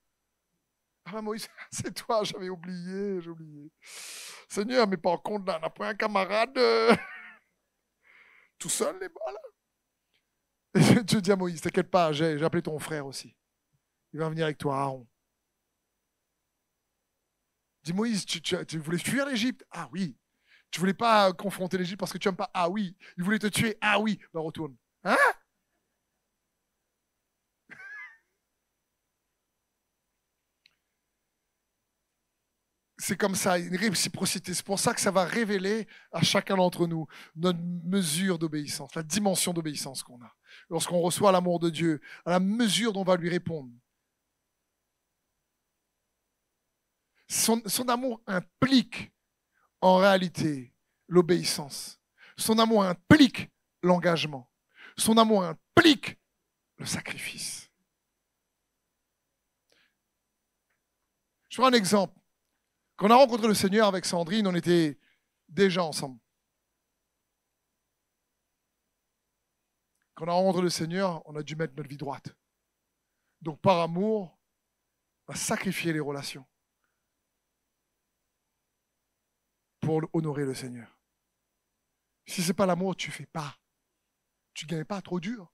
Ah Moïse, c'est toi, j'avais oublié, j'ai oublié. Seigneur, mais par contre, là, on n'a pas un camarade tout seul, les balles. Et Dieu dit à Moïse, t'inquiète pas, j'ai appelé ton frère aussi. Il va venir avec toi, Aaron. Dis Moïse, tu voulais fuir l'Égypte? Ah oui. Tu voulais pas confronter l'Égypte parce que tu n'aimes pas? Ah oui. Il voulait te tuer? Ah oui. Ben retourne. Hein? C'est comme ça, une réciprocité. C'est pour ça que ça va révéler à chacun d'entre nous notre mesure d'obéissance, la dimension d'obéissance qu'on a. Lorsqu'on reçoit l'amour de Dieu, à la mesure dont on va lui répondre. Son amour implique en réalité l'obéissance. Son amour implique l'engagement. Son amour implique le sacrifice. Je prends un exemple. Quand on a rencontré le Seigneur avec Sandrine, on était déjà ensemble. Quand on a rencontré le Seigneur, on a dû mettre notre vie droite. Donc par amour, on va sacrifier les relations pour honorer le Seigneur. Si ce n'est pas l'amour, tu ne fais pas. Tu ne gagnes pas, trop dur.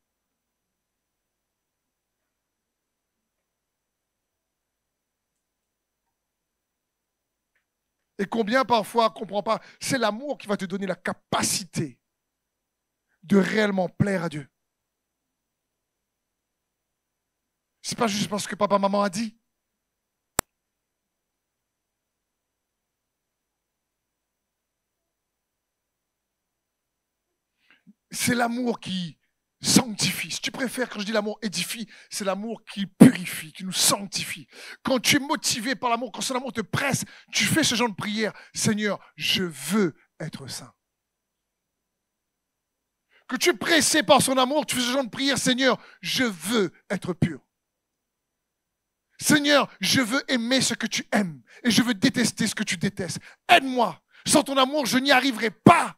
Et combien parfois on ne comprend pas, c'est l'amour qui va te donner la capacité de réellement plaire à Dieu. Ce n'est pas juste parce que papa, maman a dit. C'est l'amour qui sanctifie. Si tu préfères, quand je dis l'amour édifie, c'est l'amour qui purifie, qui nous sanctifie. Quand tu es motivé par l'amour, quand son amour te presse, tu fais ce genre de prière. Seigneur, je veux être saint. Que tu es pressé par son amour, tu fais ce genre de prière. Seigneur, je veux être pur. Seigneur, je veux aimer ce que tu aimes et je veux détester ce que tu détestes. Aide-moi. Sans ton amour, je n'y arriverai pas.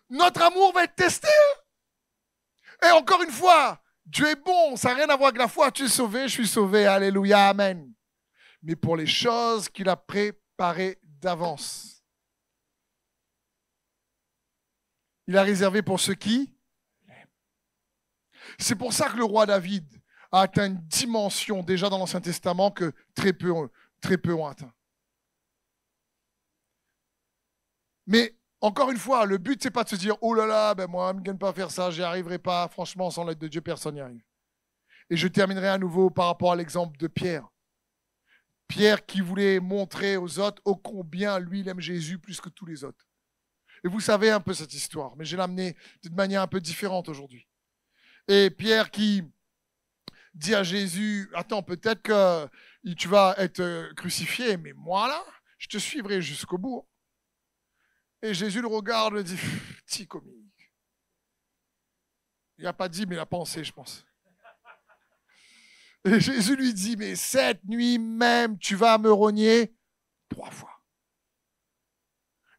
Notre amour va être testé. Et encore une fois, Dieu est bon, ça n'a rien à voir avec la foi. Tu es sauvé, je suis sauvé, alléluia, amen. Mais pour les choses qu'il a préparées d'avance. Il a réservé pour ceux qui l'aiment. C'est pour ça que le roi David a atteint une dimension déjà dans l'Ancien Testament que très peu ont atteint. Mais encore une fois, le but, ce n'est pas de se dire « Oh là là, ben moi, je ne gagne pas à faire ça, j'y arriverai pas. Franchement, sans l'aide de Dieu, personne n'y arrive. » Et je terminerai à nouveau par rapport à l'exemple de Pierre. Pierre qui voulait montrer aux autres ô combien lui, il aime Jésus plus que tous les autres. Et vous savez un peu cette histoire, mais je vais l'amener d'une manière un peu différente aujourd'hui. Et Pierre qui dit à Jésus « Attends, peut-être que tu vas être crucifié, mais moi là, je te suivrai jusqu'au bout. » Et Jésus le regarde et dit, petit comique. Il n'a pas dit, mais il a pensé, je pense. Et Jésus lui dit, mais cette nuit même, tu vas me rogner 3 fois.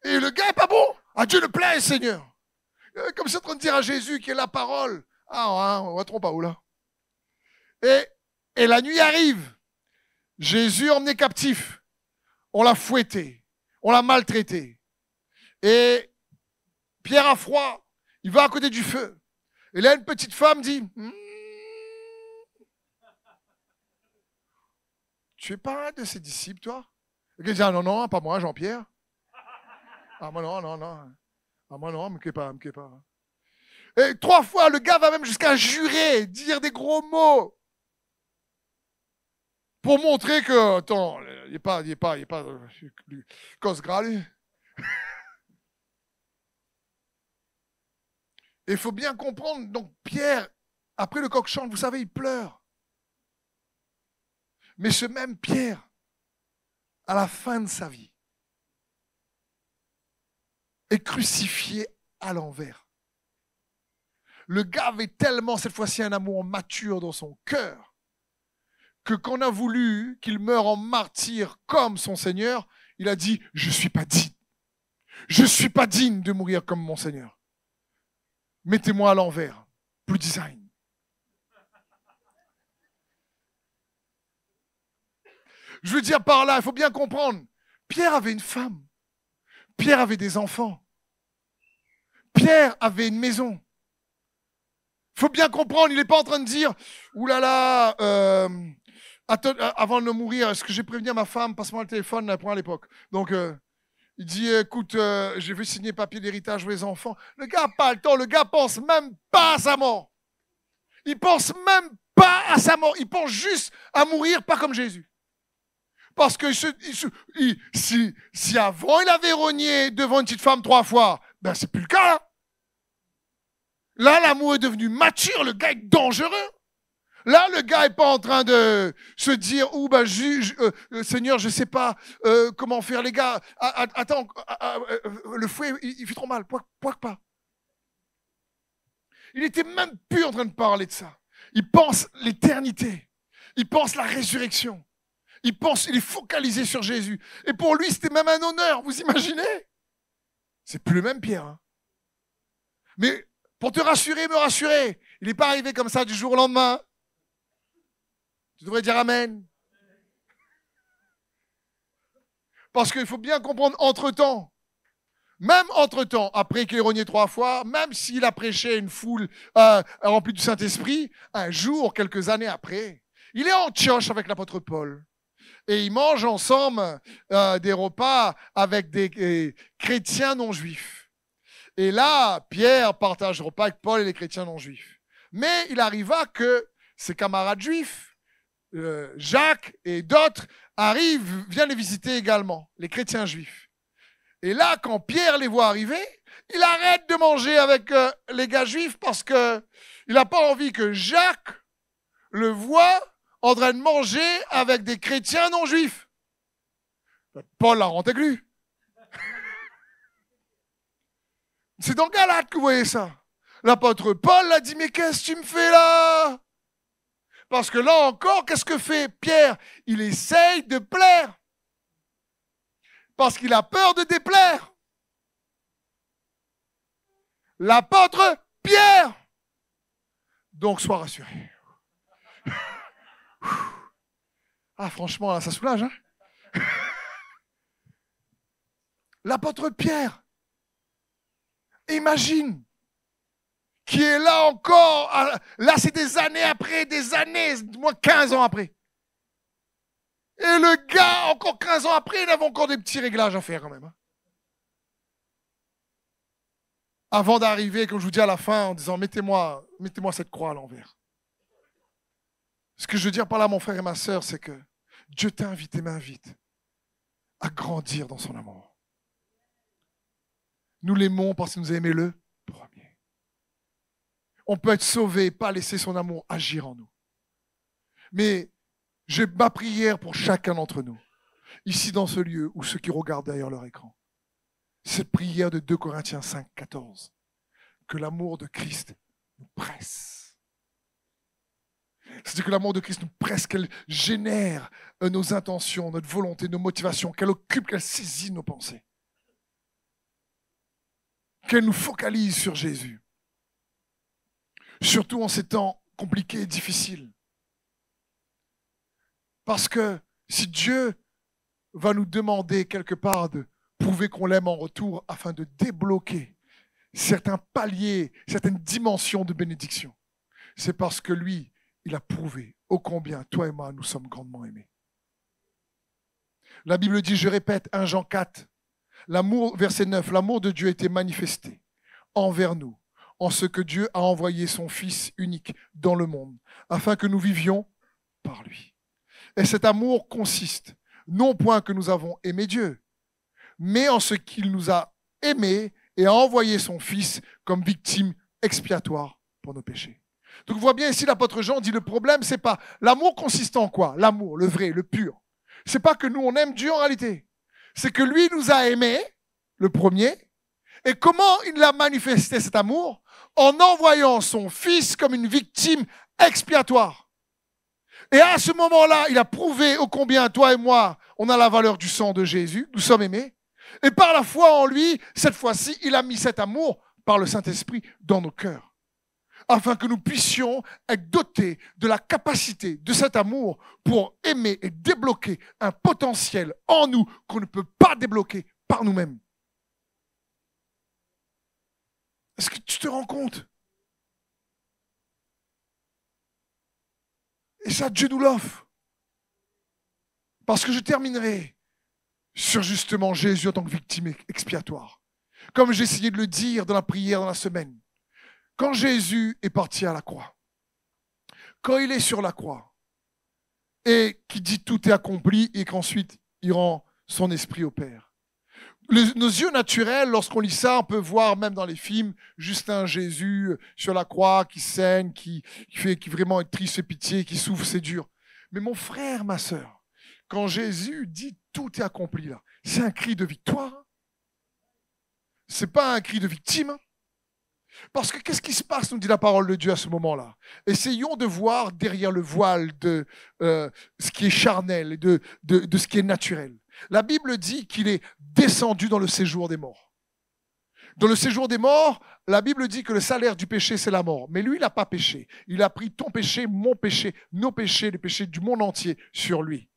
Et le gars n'est pas bon. À Dieu le plaît, Seigneur. Comme c'est en train de dire à Jésus qui est la parole. Ah, on va tromper où là. Et la nuit arrive. Jésus emmené captif. On l'a fouetté. On l'a maltraité. Et Pierre a froid. Il va à côté du feu. Et là, une petite femme dit, tu es pas un de ses disciples, toi? Et il dit, ah, non, pas moi, Jean-Pierre. Ah, moi, non. Ah, moi, non, me pas. Et 3 fois, le gars va même jusqu'à jurer, dire des gros mots. Pour montrer que, attends, il n'est pas cause gras, lui. Et il faut bien comprendre, donc Pierre, après le coq chante, vous savez, il pleure. Mais ce même Pierre, à la fin de sa vie, est crucifié à l'envers. Le gars avait tellement, cette fois-ci, un amour mature dans son cœur, que quand on a voulu qu'il meure en martyr comme son Seigneur, il a dit, je ne suis pas digne. Je ne suis pas digne de mourir comme mon Seigneur. Mettez-moi à l'envers. Plus design. Je veux dire par là, il faut bien comprendre. Pierre avait une femme. Pierre avait des enfants. Pierre avait une maison. Il faut bien comprendre, il n'est pas en train de dire, oulala, avant de mourir, est-ce que j'ai prévenu à ma femme, passe-moi le téléphone pour à l'époque. Donc, il dit, écoute, j'ai vu signer papier d'héritage pour les enfants. Le gars n'a pas le temps, le gars pense même pas à sa mort. Il pense même pas à sa mort. Il pense juste à mourir, pas comme Jésus. Parce que si avant il avait rogné devant une petite femme 3 fois, ben c'est plus le cas là. Là, l'amour est devenu mature, le gars est dangereux. Là, le gars n'est pas en train de se dire, Seigneur, je ne sais pas comment faire, les gars. Attends, le fouet, il fait trop mal, poique pas. Il n'était même plus en train de parler de ça. Il pense l'éternité. Il pense la résurrection. Il est focalisé sur Jésus. Et pour lui, c'était même un honneur, vous imaginez? C'est plus le même Pierre. Hein. Mais pour te rassurer, me rassurer, il n'est pas arrivé comme ça du jour au lendemain. Tu devrais dire Amen. Parce qu'il faut bien comprendre, entre-temps, même entre-temps, après qu'il ait rogné 3 fois, même s'il a prêché une foule remplie du Saint-Esprit, un jour, quelques années après, il est en Antioche avec l'apôtre Paul. Et ils mangent ensemble des repas avec des chrétiens non juifs. Et là, Pierre partage le repas avec Paul et les chrétiens non juifs. Mais il arriva que ses camarades juifs, Jacques et d'autres, viennent les visiter également, les chrétiens juifs. Et là, quand Pierre les voit arriver, il arrête de manger avec les gars juifs parce qu'il n'a pas envie que Jacques le voie en train de manger avec des chrétiens non juifs. Paul l'a rendu. C'est dans Galate que vous voyez ça. L'apôtre Paul a dit, mais qu'est-ce que tu me fais là? Parce que là encore, qu'est-ce que fait Pierre? Il essaye de plaire. Parce qu'il a peur de déplaire. L'apôtre Pierre. Donc, sois rassuré. Ah, franchement, là, ça soulage, hein? L'apôtre Pierre, imagine, qui est là encore, là c'est des années après, des années, moins 15 ans après. Et le gars, encore 15 ans après, il avait encore des petits réglages à faire quand même. Hein. Avant d'arriver, comme je vous dis à la fin, en disant, mettez-moi cette croix à l'envers. Ce que je veux dire par là, mon frère et ma sœur, c'est que Dieu t'invite et m'invite à grandir dans son amour. Nous l'aimons parce qu'il nous a aimé le premier. On peut être sauvé, pas laisser son amour agir en nous. Mais j'ai ma prière pour chacun d'entre nous, ici dans ce lieu, ou ceux qui regardent derrière leur écran. cette prière de 2 Corinthiens 5, 14. Que l'amour de Christ nous presse. C'est-à-dire que l'amour de Christ nous presse, qu'elle génère nos intentions, notre volonté, nos motivations, qu'elle occupe, qu'elle saisit nos pensées. Qu'elle nous focalise sur Jésus. Surtout en ces temps compliqués et difficiles. Parce que si Dieu va nous demander quelque part de prouver qu'on l'aime en retour afin de débloquer certains paliers, certaines dimensions de bénédiction, c'est parce que lui, il a prouvé ô combien toi et moi, nous sommes grandement aimés. La Bible dit, je répète, 1 Jean 4, l'amour, verset 9, l'amour de Dieu a été manifesté envers nous, en ce que Dieu a envoyé son Fils unique dans le monde, afin que nous vivions par lui. Et cet amour consiste, non point que nous avons aimé Dieu, mais en ce qu'il nous a aimés et a envoyé son Fils comme victime expiatoire pour nos péchés. Donc, on voit bien ici, l'apôtre Jean dit, le problème, c'est pas l'amour consiste en quoi? L'amour, le vrai, le pur. C'est pas que nous, on aime Dieu en réalité. C'est que lui nous a aimés, le premier. Et comment il a manifesté cet amour? En envoyant son Fils comme une victime expiatoire. Et à ce moment-là, il a prouvé ô combien toi et moi, on a la valeur du sang de Jésus, nous sommes aimés. Et par la foi en lui, cette fois-ci, il a mis cet amour par le Saint-Esprit dans nos cœurs. Afin que nous puissions être dotés de la capacité de cet amour pour aimer et débloquer un potentiel en nous qu'on ne peut pas débloquer par nous-mêmes. Est-ce que tu te rends compte? Et ça, Dieu nous l'offre. Parce que je terminerai sur justement Jésus en tant que victime expiatoire. Comme j'ai essayé de le dire dans la prière dans la semaine. Quand Jésus est parti à la croix, quand il est sur la croix, et qu'il dit tout est accompli, et qu'ensuite il rend son esprit au Père. Nos yeux naturels, lorsqu'on lit ça, on peut voir même dans les films, juste un Jésus sur la croix qui saigne, qui vraiment est triste, fait pitié, qui souffre, c'est dur. Mais mon frère, ma sœur, quand Jésus dit tout est accompli là, c'est un cri de victoire. C'est pas un cri de victime. Parce que qu'est-ce qui se passe, nous dit la parole de Dieu à ce moment-là? Essayons de voir derrière le voile de ce qui est charnel et de ce qui est naturel. La Bible dit qu'il est descendu dans le séjour des morts. Dans le séjour des morts, la Bible dit que le salaire du péché, c'est la mort. Mais lui, il n'a pas péché. Il a pris ton péché, mon péché, nos péchés, les péchés du monde entier sur lui.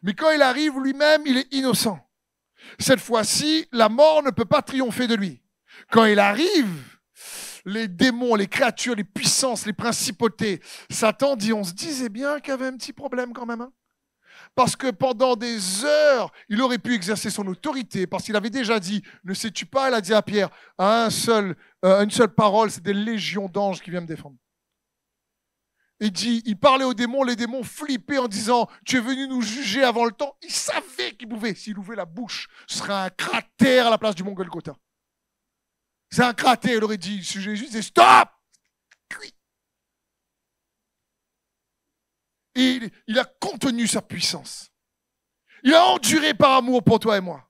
Mais quand il arrive, lui-même, il est innocent. Cette fois-ci, la mort ne peut pas triompher de lui. Quand il arrive, les démons, les créatures, les puissances, les principautés, Satan dit, on se disait bien qu'il y avait un petit problème quand même. Hein, parce que pendant des heures, il aurait pu exercer son autorité, parce qu'il avait déjà dit, ne sais-tu pas, il a dit à Pierre, une seule parole, c'est des légions d'anges qui viennent me défendre. Il parlait aux démons, les démons flippaient en disant, tu es venu nous juger avant le temps. Il savait qu'il pouvait, s'il ouvrait la bouche, ce serait un cratère à la place du mont Golgotha. C'est un cratère, il aurait dit, si Jésus disait, stop! Et il a contenu sa puissance. Il a enduré par amour pour toi et moi.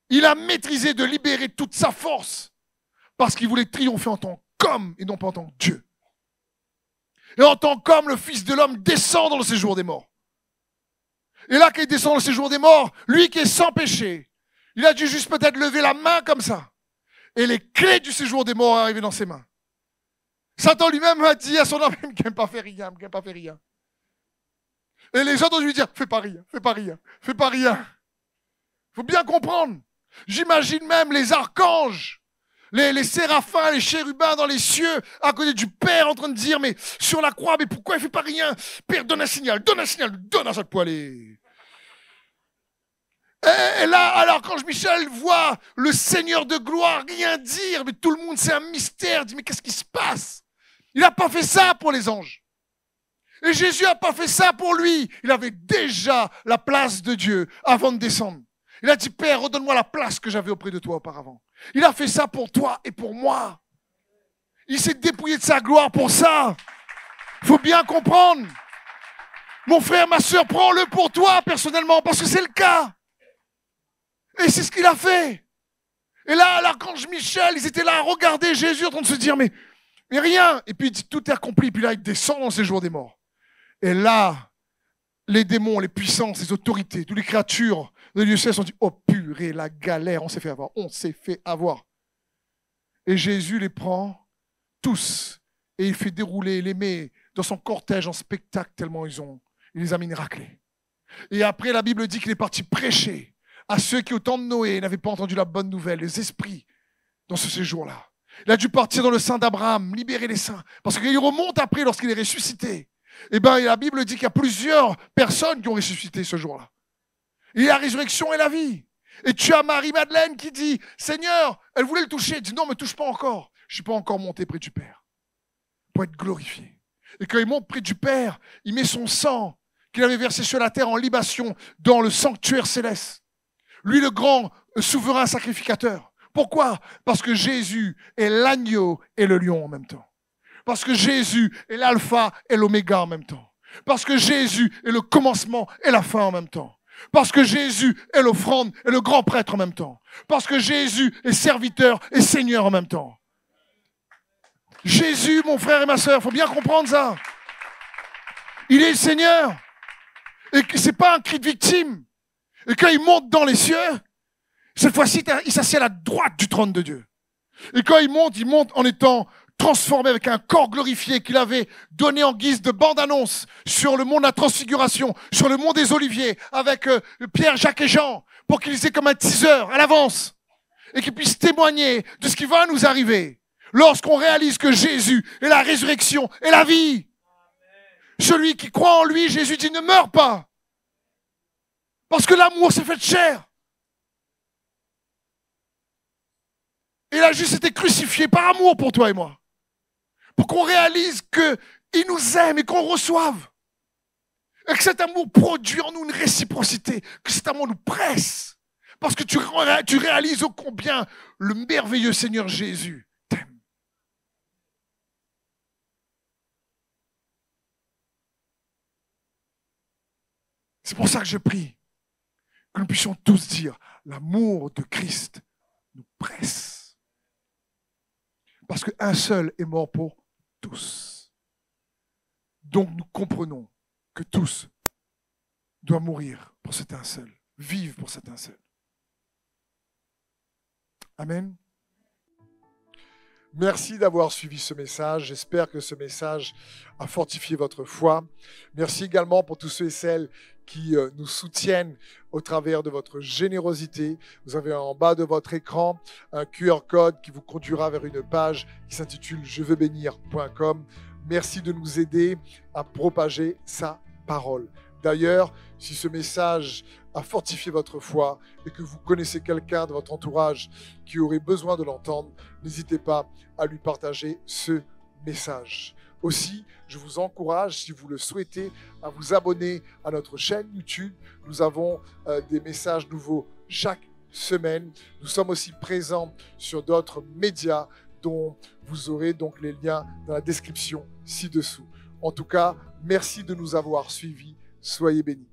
Il a maîtrisé de libérer toute sa force parce qu'il voulait triompher en tant qu'homme et non pas en tant que Dieu. Et en tant qu'homme, le Fils de l'homme descend dans le séjour des morts. Et là, quand il descend dans le séjour des morts, lui qui est sans péché, il a dû juste peut-être lever la main comme ça. Et les clés du séjour des morts arrivaient dans ses mains. Satan lui-même a dit à son âme, il ne m'aime pas faire rien, il ne m'aime pas faire rien. Et les autres ont dû lui dire, fais pas rien, fais pas rien, fais pas rien. Il faut bien comprendre. J'imagine même les archanges, les séraphins, les chérubins dans les cieux, à côté du Père, en train de dire, mais sur la croix, mais pourquoi il ne fait pas rien? Père, donne un signal, donne à cette poêlée. Et là, alors quand Michel voit le Seigneur de gloire rien dire, mais tout le monde, c'est un mystère, il dit, mais qu'est-ce qui se passe? Il n'a pas fait ça pour les anges. Et Jésus n'a pas fait ça pour lui. Il avait déjà la place de Dieu avant de descendre. Il a dit, Père, redonne-moi la place que j'avais auprès de toi auparavant. Il a fait ça pour toi et pour moi. Il s'est dépouillé de sa gloire pour ça. Il faut bien comprendre. Mon frère, ma soeur, prends-le pour toi personnellement, parce que c'est le cas. Et c'est ce qu'il a fait. Et là, l'archange Michel, ils étaient là à regarder Jésus en train de se dire, mais rien. Et puis, tout est accompli. Puis là, il descend dans ses jours des morts. Et là, les démons, les puissances, les autorités, toutes les créatures de Dieu se sont dit, oh purée, la galère, on s'est fait avoir. On s'est fait avoir. Et Jésus les prend tous. Et il fait dérouler, il les met dans son cortège en spectacle tellement il les a mis raclés. Et après, la Bible dit qu'il est parti prêcher à ceux qui, au temps de Noé, n'avaient pas entendu la bonne nouvelle, les esprits, dans ce séjour-là. Il a dû partir dans le sein d'Abraham, libérer les saints. Parce qu'il remonte après, lorsqu'il est ressuscité. Eh bien, la Bible dit qu'il y a plusieurs personnes qui ont ressuscité ce jour-là. Il y a la résurrection et la vie. Et tu as Marie-Madeleine qui dit, Seigneur, elle voulait le toucher. Elle dit, non, ne me touche pas encore. Je ne suis pas encore monté près du Père pour être glorifié. Et quand il monte près du Père, il met son sang qu'il avait versé sur la terre en libation dans le sanctuaire céleste. Lui, le grand souverain sacrificateur. Pourquoi? Parce que Jésus est l'agneau et le lion en même temps. Parce que Jésus est l'alpha et l'oméga en même temps. Parce que Jésus est le commencement et la fin en même temps. Parce que Jésus est l'offrande et le grand prêtre en même temps. Parce que Jésus est serviteur et seigneur en même temps. Jésus, mon frère et ma sœur, il faut bien comprendre ça. Il est le Seigneur. Et ce n'est pas un cri de victime. Et quand il monte dans les cieux, cette fois-ci, il s'assied à la droite du trône de Dieu. Et quand il monte en étant transformé avec un corps glorifié qu'il avait donné en guise de bande-annonce sur le mont de la Transfiguration, sur le mont des Oliviers, avec Pierre, Jacques et Jean, pour qu'ils aient comme un teaser à l'avance et qu'ils puissent témoigner de ce qui va nous arriver lorsqu'on réalise que Jésus est la résurrection et la vie. Celui qui croit en lui, Jésus dit, ne meurt pas. Parce que l'amour s'est fait de chair. Il a juste été crucifié par amour pour toi et moi. Pour qu'on réalise qu'il nous aime et qu'on reçoive. Et que cet amour produit en nous une réciprocité. Que cet amour nous presse. Parce que tu réalises ô combien le merveilleux Seigneur Jésus t'aime. C'est pour ça que je prie que nous puissions tous dire, l'amour de Christ nous presse. Parce qu'un seul est mort pour tous. Donc nous comprenons que tous doivent mourir pour cet un seul, vivre pour cet un seul. Amen. Merci d'avoir suivi ce message. J'espère que ce message a fortifié votre foi. Merci également pour tous ceux et celles qui nous soutiennent au travers de votre générosité. Vous avez en bas de votre écran un QR code qui vous conduira vers une page qui s'intitule jeveuxbénir.com. Merci de nous aider à propager sa parole. D'ailleurs, si ce message a fortifié votre foi et que vous connaissez quelqu'un de votre entourage qui aurait besoin de l'entendre, n'hésitez pas à lui partager ce message. Aussi, je vous encourage, si vous le souhaitez, à vous abonner à notre chaîne YouTube. Nous avons des messages nouveaux chaque semaine. Nous sommes aussi présents sur d'autres médias dont vous aurez donc les liens dans la description ci-dessous. En tout cas, merci de nous avoir suivis. Soyez bénis.